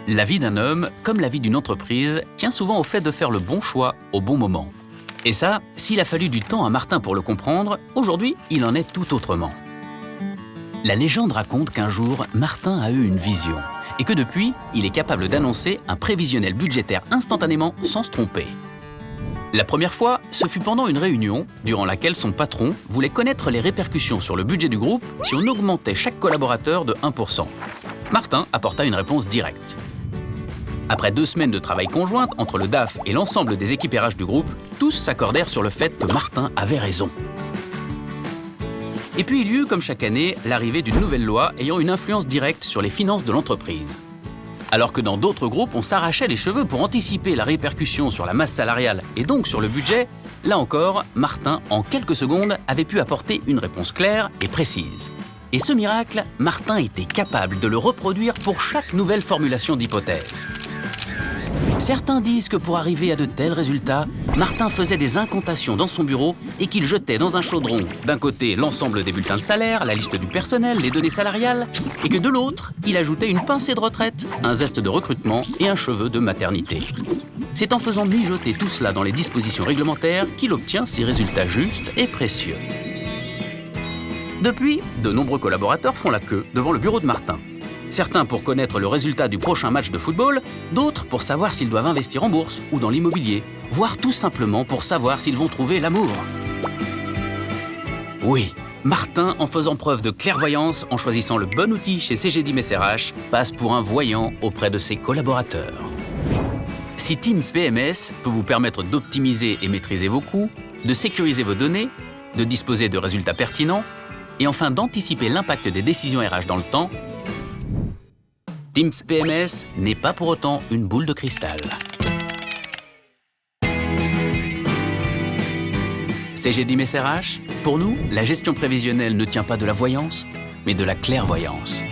La vie d'un homme, comme la vie d'une entreprise, tient souvent au fait de faire le bon choix au bon moment. Et ça, s'il a fallu du temps à Martin pour le comprendre, aujourd'hui, il en est tout autrement. La légende raconte qu'un jour, Martin a eu une vision et que depuis, il est capable d'annoncer un prévisionnel budgétaire instantanément sans se tromper. La première fois, ce fut pendant une réunion durant laquelle son patron voulait connaître les répercussions sur le budget du groupe si on augmentait chaque collaborateur de 1%. Martin apporta une réponse directe. Après 2 semaines de travail conjointe entre le DAF et l'ensemble des équipes RH du groupe, tous s'accordèrent sur le fait que Martin avait raison. Et puis il y eut, comme chaque année, l'arrivée d'une nouvelle loi ayant une influence directe sur les finances de l'entreprise. Alors que dans d'autres groupes, on s'arrachait les cheveux pour anticiper la répercussion sur la masse salariale et donc sur le budget, là encore, Martin, en quelques secondes, avait pu apporter une réponse claire et précise. Et ce miracle, Martin était capable de le reproduire pour chaque nouvelle formulation d'hypothèse. Certains disent que pour arriver à de tels résultats, Martin faisait des incantations dans son bureau et qu'il jetait dans un chaudron, d'un côté l'ensemble des bulletins de salaire, la liste du personnel, les données salariales, et que de l'autre, il ajoutait une pincée de retraite, un zeste de recrutement et un cheveu de maternité. C'est en faisant mijoter tout cela dans les dispositions réglementaires qu'il obtient ces résultats justes et précieux. Depuis, de nombreux collaborateurs font la queue devant le bureau de Martin. Certains pour connaître le résultat du prochain match de football, d'autres pour savoir s'ils doivent investir en bourse ou dans l'immobilier, voire tout simplement pour savoir s'ils vont trouver l'amour. Oui, Martin, en faisant preuve de clairvoyance, en choisissant le bon outil chez CGD Messerach, passe pour un voyant auprès de ses collaborateurs. Si Teams PMS peut vous permettre d'optimiser et maîtriser vos coûts, de sécuriser vos données, de disposer de résultats pertinents, et enfin d'anticiper l'impact des décisions RH dans le temps, Teams PMS n'est pas pour autant une boule de cristal. CGD Messerach, pour nous, la gestion prévisionnelle ne tient pas de la voyance, mais de la clairvoyance.